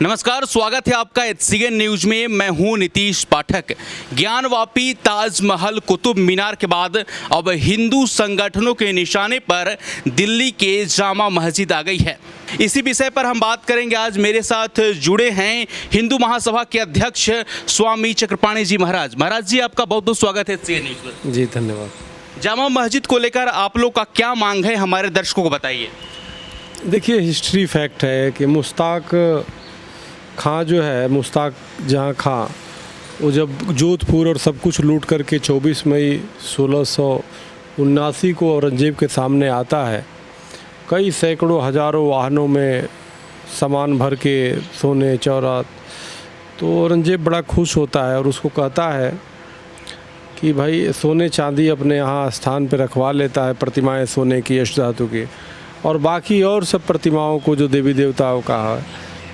नमस्कार, स्वागत है आपका HCN न्यूज में। मैं हूं नीतीश पाठक। ज्ञानवापी, ताजमहल, कुतुब मीनार के बाद अब हिंदू संगठनों के निशाने पर दिल्ली के जामा मस्जिद आ गई है। इसी विषय पर हम बात करेंगे। आज मेरे साथ जुड़े हैं हिंदू महासभा के अध्यक्ष स्वामी चक्रपाणी जी महाराज। महाराज जी, आपका बहुत बहुत स्वागत है HCN न्यूज में। जी धन्यवाद। जामा मस्जिद को लेकर आप लोग का क्या मांग है, हमारे दर्शकों को बताइए। देखिए, हिस्ट्री फैक्ट है कि मुश्ताक खां जो है, मुश्ताक जहाँ खां, वो जब जोधपुर और सब कुछ लूट करके 24 मई 1679 को औरंगजेब के सामने आता है, कई सैकड़ों हजारों वाहनों में सामान भर के, सोने चौरात, तो औरंगजेब बड़ा खुश होता है और उसको कहता है कि भाई सोने चांदी अपने यहाँ स्थान पर रखवा लेता है, प्रतिमाएं सोने की, यश धातु की, और बाकी और सब प्रतिमाओं को जो देवी देवताओं का है,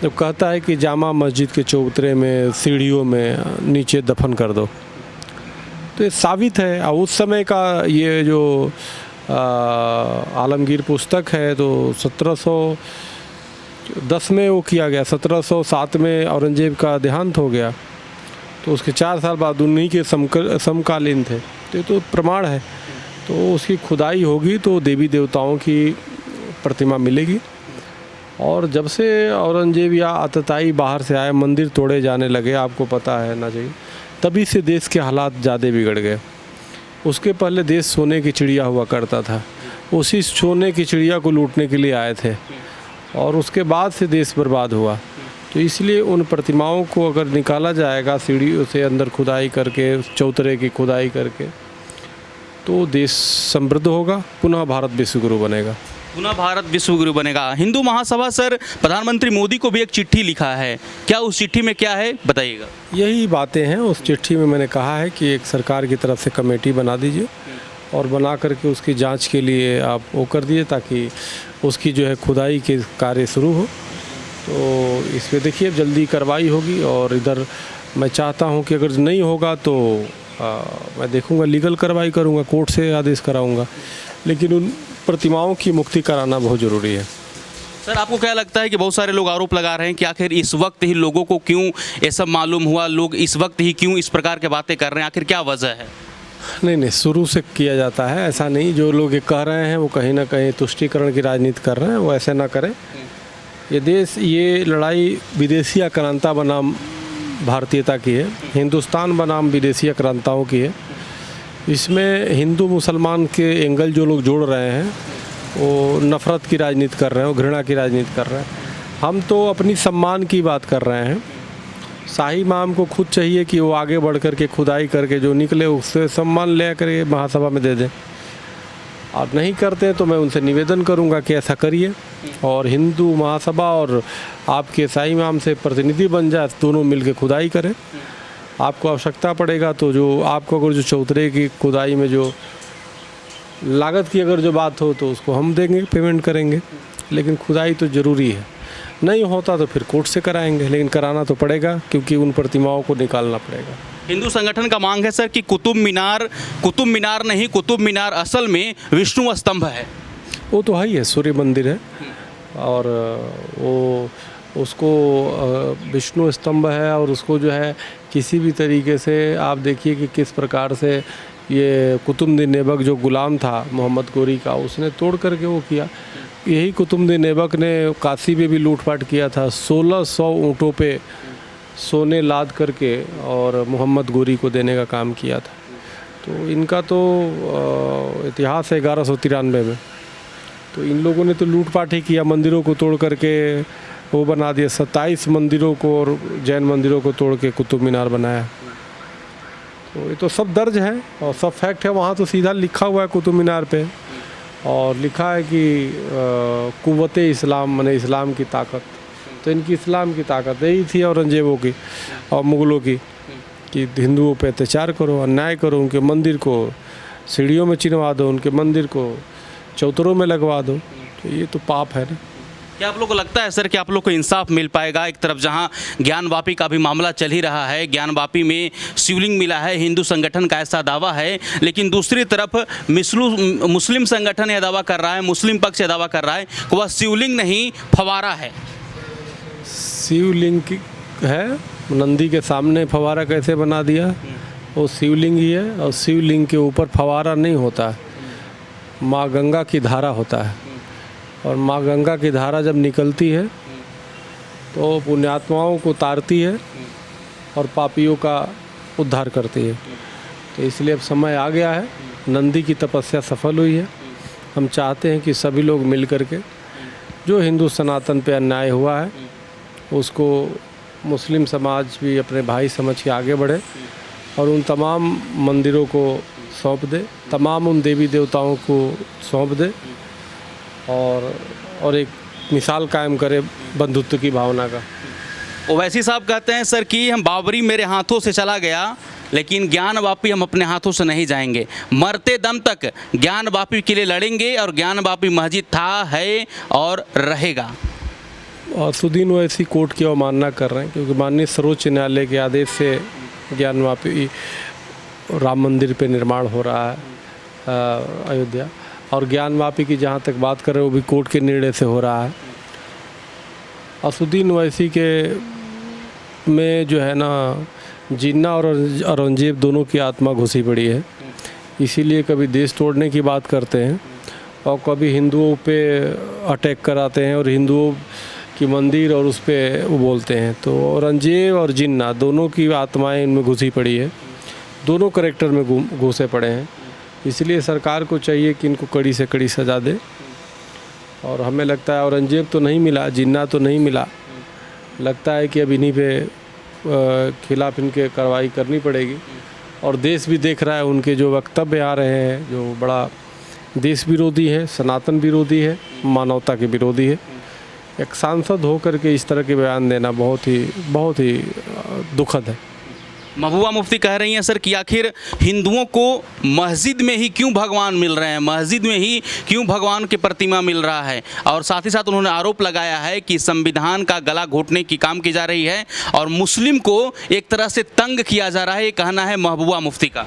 तो कहता है कि जामा मस्जिद के चौतरे में, सीढ़ियों में नीचे दफन कर दो। तो ये साबित है। और उस समय का ये जो आलमगीर पुस्तक है, तो 1710 में वो किया गया। 1707 में औरंगजेब का देहांत हो गया, तो उसके 4 साल बाद उन्हीं के समकालीन थे। तो ये तो प्रमाण है। तो उसकी खुदाई होगी तो देवी देवताओं की प्रतिमा मिलेगी। और जब से औरंगजेब या आतताई बाहर से आए, मंदिर तोड़े जाने लगे, आपको पता है ना चाहिए, तभी से देश के हालात ज़्यादा बिगड़ गए। उसके पहले देश सोने की चिड़िया हुआ करता था, उसी सोने की चिड़िया को लूटने के लिए आए थे, और उसके बाद से देश बर्बाद हुआ। तो इसलिए उन प्रतिमाओं को अगर निकाला जाएगा सीढ़ियों से, अंदर खुदाई करके, चौतरे की खुदाई करके, तो देश समृद्ध होगा, पुनः भारत विश्वगुरु बनेगा। पुनः भारत विश्वगुरु बनेगा। हिंदू महासभा सर प्रधानमंत्री मोदी को भी एक चिट्ठी लिखा है, क्या उस चिट्ठी में क्या है बताइएगा। यही बातें हैं। उस चिट्ठी में मैंने कहा है कि एक सरकार की तरफ से कमेटी बना दीजिए और बना करके उसकी जांच के लिए आप वो कर दीजिए, ताकि उसकी जो है खुदाई के कार्य शुरू हो। तो इस पर देखिए जल्दी कार्रवाई होगी। और इधर मैं चाहता हूँ कि अगर नहीं होगा तो मैं देखूँगा, लीगल कार्रवाई करूँगा, कोर्ट से आदेश कराऊँगा, लेकिन उन प्रतिमाओं की मुक्ति कराना बहुत ज़रूरी है। सर, आपको क्या लगता है कि बहुत सारे लोग आरोप लगा रहे हैं कि आखिर इस वक्त ही लोगों को क्यों ये सब मालूम हुआ, लोग इस वक्त ही क्यों इस प्रकार के बातें कर रहे हैं, आखिर क्या वजह है? नहीं, शुरू से किया जाता है, ऐसा नहीं। जो लोग ये कह रहे हैं वो कहीं ना कहीं तुष्टीकरण की राजनीति कर रहे हैं, वो ऐसे ना करें। ये देश, ये लड़ाई विदेशी आक्रांता बनाम भारतीयता की है, हिंदुस्तान बनाम विदेशी आक्रांताओं की है। इसमें हिंदू मुसलमान के एंगल जो लोग जोड़ रहे हैं, वो नफ़रत की राजनीति कर रहे हैं, वो घृणा की राजनीति कर रहे हैं। हम तो अपनी सम्मान की बात कर रहे हैं। शाही इमाम को खुद चाहिए कि वो आगे बढ़ कर के खुदाई करके जो निकले उससे सम्मान ले कर महासभा में दे दें। और नहीं करते हैं तो मैं उनसे निवेदन करूंगा कि ऐसा करिए, और हिंदू महासभा और आपके शाही इमाम से प्रतिनिधि बन जाए, दोनों मिलकर खुदाई करें। आपको आवश्यकता पड़ेगा तो जो आपको अगर जो चौतरे की खुदाई में जो लागत की अगर जो बात हो तो उसको हम देंगे, पेमेंट करेंगे, लेकिन खुदाई तो ज़रूरी है। नहीं होता तो फिर कोर्ट से कराएंगे, लेकिन कराना तो पड़ेगा, क्योंकि उन प्रतिमाओं को निकालना पड़ेगा। हिंदू संगठन का मांग है सर कि कुतुब मीनार नहीं, कुतुब मीनार असल में विष्णु स्तंभ है। वो तो है ही है, सूर्य मंदिर है, और वो उसको विष्णु स्तंभ है, और उसको जो है किसी भी तरीके से आप देखिए कि किस प्रकार से ये कुतुबुद्दीन ऐबक जो गुलाम था मोहम्मद गोरी का, उसने तोड़ करके वो किया। यही कुतुबुद्दीन ऐबक ने काशी में भी लूटपाट किया था, 1600 ऊँटों पे सोने लाद करके और मोहम्मद गोरी को देने का काम किया था। तो इनका तो इतिहास है 1193 में। तो इन लोगों ने तो लूटपाट ही किया, मंदिरों को तोड़ करके वो बना दिया। 27 मंदिरों को और जैन मंदिरों को तोड़ के कुतुब मीनार बनाया। तो ये तो सब दर्ज है और सब फैक्ट है। वहाँ तो सीधा लिखा हुआ है कुतुब मीनार पे, और लिखा है कि कुव्वत इस्लाम, माने इस्लाम की ताकत। तो इनकी इस्लाम की ताकत यही थी औरंगजेबों की और मुग़लों की, कि हिंदुओं पे अत्याचार करो, अन्याय करो, उनके मंदिर को सीढ़ियों में चिनवा दो, उनके मंदिर को चौतरों में लगवा दो। तो ये तो पाप है ना। क्या आप लोग को लगता है सर कि आप लोग को इंसाफ मिल पाएगा? एक तरफ जहां ज्ञानवापी का भी मामला चल ही रहा है, ज्ञानवापी में शिवलिंग मिला है, हिंदू संगठन का ऐसा दावा है, लेकिन दूसरी तरफ मुस्लिम संगठन यह दावा कर रहा है, मुस्लिम पक्ष यह दावा कर रहा है कि वह शिवलिंग नहीं फवारा है। शिवलिंग है, नंदी के सामने फव्वारा कैसे बना दिया, वो शिवलिंग ही है। और शिवलिंग के ऊपर फव्वारा नहीं होता है, माँ गंगा की धारा होता है। और माँ गंगा की धारा जब निकलती है तो पुण्यात्माओं को तारती है और पापियों का उद्धार करती है। तो इसलिए अब समय आ गया है, नंदी की तपस्या सफल हुई है। हम चाहते हैं कि सभी लोग मिल कर के जो हिंदू सनातन पे अन्याय हुआ है उसको मुस्लिम समाज भी अपने भाई समझ के आगे बढ़े और उन तमाम मंदिरों को सौंप दे, तमाम उन देवी देवताओं को सौंप दे और एक मिसाल कायम करे बंधुत्व की भावना का। ओवैसी साहब कहते हैं सर कि हम बाबरी मेरे हाथों से चला गया लेकिन ज्ञान वापी हम अपने हाथों से नहीं जाएंगे, मरते दम तक ज्ञान वापी के लिए लड़ेंगे और ज्ञान वापी मस्जिद था, है और रहेगा। और सुदीन ओवैसी कोर्ट की अवमानना कर रहे हैं क्योंकि माननीय सर्वोच्च न्यायालय के आदेश से ज्ञान वापी राम मंदिर पे निर्माण हो रहा है अयोध्या, और ज्ञान वापी की जहाँ तक बात करें वो भी कोर्ट के निर्णय से हो रहा है। असुद्दीन ओवैसी के में जो है ना जिन्ना और औरंगजेब दोनों की आत्मा घुसी पड़ी है, इसीलिए कभी देश तोड़ने की बात करते हैं और कभी हिंदुओं पे अटैक कराते हैं और हिंदुओं की मंदिर और उस पर वो बोलते हैं। तो औरंगजेब और जिन्ना दोनों की आत्माएं इनमें घुसी पड़ी है, दोनों करैक्टर में घुसे पड़े हैं। इसलिए सरकार को चाहिए कि इनको कड़ी से कड़ी सज़ा दे। और हमें लगता है औरंगजेब तो नहीं मिला, जिन्ना तो नहीं मिला, लगता है कि अब इन्हीं पे खिलाफ इनके कार्रवाई करनी पड़ेगी। और देश भी देख रहा है उनके जो वक्तव्य आ रहे हैं जो बड़ा देश विरोधी है, सनातन विरोधी है, मानवता के विरोधी है। एक सांसद होकर के इस तरह के बयान देना बहुत ही दुखद है। महबूबा मुफ्ती कह रही हैं सर कि आखिर हिंदुओं को मस्जिद में ही क्यों भगवान मिल रहे हैं, मस्जिद में ही क्यों भगवान की प्रतिमा मिल रहा है। और साथ ही साथ उन्होंने आरोप लगाया है कि संविधान का गला घोटने की काम की जा रही है और मुस्लिम को एक तरह से तंग किया जा रहा है, ये कहना है महबूबा मुफ्ती का।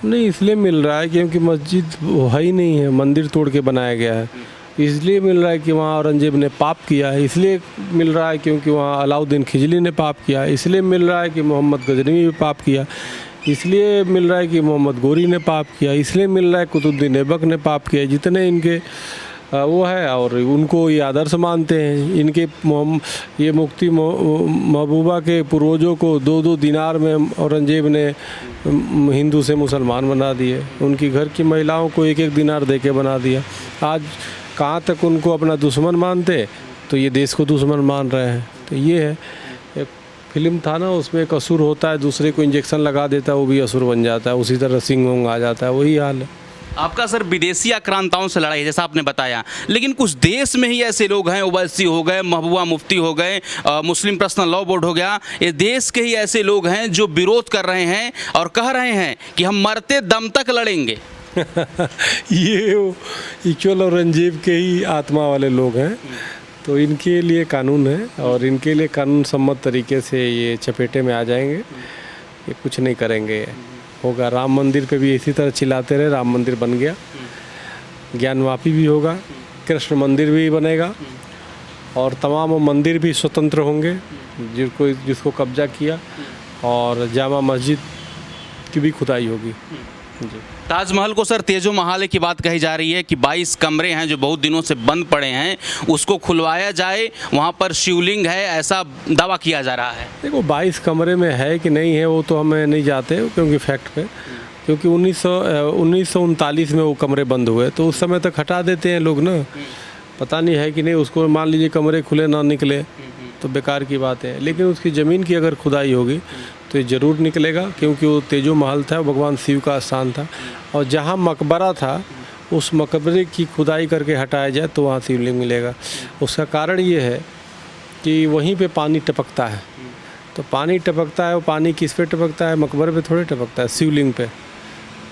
नहीं, इसलिए मिल रहा है क्योंकि मस्जिद है ही नहीं है, मंदिर तोड़ के बनाया गया है। इसलिए मिल रहा है कि वहाँ औरंगजेब ने पाप किया है, इसलिए मिल रहा है क्योंकि वहाँ अलाउद्दीन खिजली ने पाप किया, इसलिए मिल रहा है कि मोहम्मद गजनवी ने पाप किया, इसलिए मिल रहा है कि मोहम्मद गोरी ने पाप किया, इसलिए मिल रहा है कुतुबुद्दीन ऐबक ने पाप किया। जितने इनके वो है और उनको ये आदर्श मानते हैं। इनके ये मुफ्ती महबूबा के पूर्वजों को 2-2 दिनार में औरंगजेब ने हिंदू से मुसलमान बना दिए, उनकी घर की महिलाओं को 1-1 दिनार दे के बना दिया। आज कहाँ तक उनको अपना दुश्मन मानते तो ये देश को दुश्मन मान रहे हैं। तो ये है, एक फिल्म था ना उसमें एक असुर होता है, दूसरे को इंजेक्शन लगा देता है, वो भी असुर बन जाता है, उसी तरह सिंह वोंग आ जाता है, वही हाल है। आपका सर विदेशी आक्रांताओं से लड़ाई जैसा आपने बताया, लेकिन कुछ देश में ही ऐसे लोग हैं, ओवैसी हो गए, महबूबा मुफ्ती हो गए, मुस्लिम पर्सनल लॉ बोर्ड हो गया, ये देश के ही ऐसे लोग हैं जो विरोध कर रहे हैं और कह रहे हैं कि हम मरते दम तक लड़ेंगे। ये इक्वल औरंगजेब के ही आत्मा वाले लोग हैं, तो इनके लिए कानून है और इनके लिए कानून सम्मत तरीके से ये चपेटे में आ जाएंगे, ये कुछ नहीं करेंगे। होगा राम मंदिर पे भी इसी तरह चिल्लाते रहे, राम मंदिर बन गया, ज्ञान वापी भी होगा, कृष्ण मंदिर भी बनेगा और तमाम मंदिर भी स्वतंत्र होंगे जिसको कब्जा किया, और जामा मस्जिद की भी खुदाई होगी। जी। ताजमहल को सर तेजो महाल की बात कही जा रही है कि 22 कमरे हैं जो बहुत दिनों से बंद पड़े हैं, उसको खुलवाया जाए, वहाँ पर शिवलिंग है, ऐसा दावा किया जा रहा है। देखो 22 कमरे में है कि नहीं है वो तो हमें नहीं जाते क्योंकि फैक्ट पे, क्योंकि 1939 में वो कमरे बंद हुए तो उस समय तक हटा देते हैं लोग ना, पता नहीं है कि नहीं। उसको मान लीजिए कमरे खुले ना निकले तो बेकार की बात है, लेकिन उसकी ज़मीन की अगर खुदाई होगी तो ये ज़रूर निकलेगा, क्योंकि वो तेजो महल था, भगवान शिव का स्थान था, और जहाँ मकबरा था उस मकबरे की खुदाई करके हटाया जाए तो वहाँ शिवलिंग मिलेगा। उसका कारण ये है कि वहीं पे पानी टपकता है, तो पानी टपकता है, वो पानी किस पे टपकता है, मकबरे पे थोड़े टपकता है, शिवलिंग पे,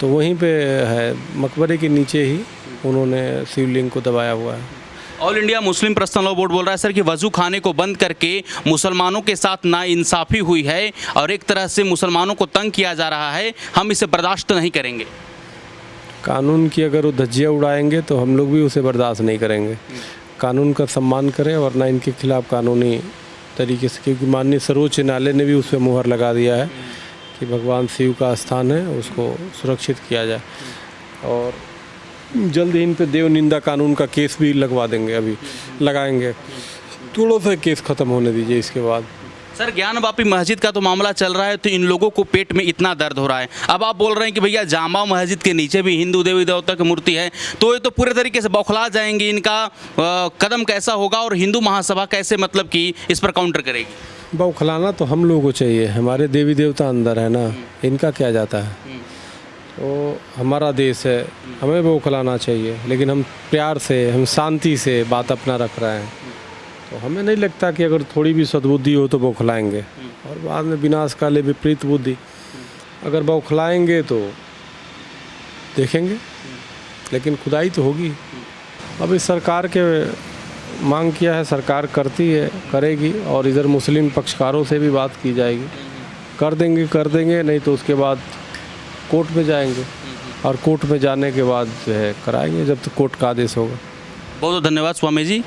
तो वहीं पे है, मकबरे के नीचे ही उन्होंने शिवलिंग को दबाया हुआ है। All India Muslim personal law board बोल रहा है सर कि वजू खाने को बंद करके मुसलमानों के साथ नाइंसाफ़ी हुई है और एक तरह से मुसलमानों को तंग किया जा रहा है, हम इसे बर्दाश्त नहीं करेंगे। कानून की अगर वो धज्जियाँ उड़ाएंगे तो हम लोग भी उसे बर्दाश्त नहीं करेंगे। कानून का सम्मान करें वरना इनके खिलाफ़ कानूनी तरीके से, क्योंकि माननीय सर्वोच्च न्यायालय ने भी उस पर मुहर लगा दिया है कि भगवान शिव का स्थान है, उसको सुरक्षित किया जाए। और जल्द ही इन पे देव निंदा कानून का केस भी लगवा देंगे, अभी लगाएंगे। थोड़ा सा केस ख़त्म होने दीजिए इसके बाद। सर, ज्ञानवापी मस्जिद का तो मामला चल रहा है, तो इन लोगों को पेट में इतना दर्द हो रहा है। अब आप बोल रहे हैं कि भैया जामा मस्जिद के नीचे भी हिंदू देवी देवता की मूर्ति है, तो ये तो पूरे तरीके से बौखला जाएंगे। इनका कदम कैसा होगा और हिंदू महासभा कैसे मतलब कि इस पर काउंटर करेगी? बौखलाना तो हम लोगों को चाहिए, हमारे देवी देवता अंदर है ना, इनका क्या जाता है। तो हमारा देश है, हमें बौखलाना चाहिए, लेकिन हम प्यार से, हम शांति से बात अपना रख रहे हैं। तो हमें नहीं लगता कि अगर थोड़ी भी सद्बुद्धि हो तो बौखलाएंगे, और बाद में विनाश काले विपरीत बुद्धि। अगर बौखलाएंगे तो देखेंगे, लेकिन खुदाई तो होगी। अभी सरकार के मांग किया है, सरकार करती है, करेगी, और इधर मुस्लिम पक्षकारों से भी बात की जाएगी। कर देंगे, नहीं तो उसके बाद कोर्ट में जाएंगे, और कोर्ट में जाने के बाद जो है कराएंगे, जब तक कोर्ट का आदेश होगा। बहुत बहुत धन्यवाद स्वामी जी।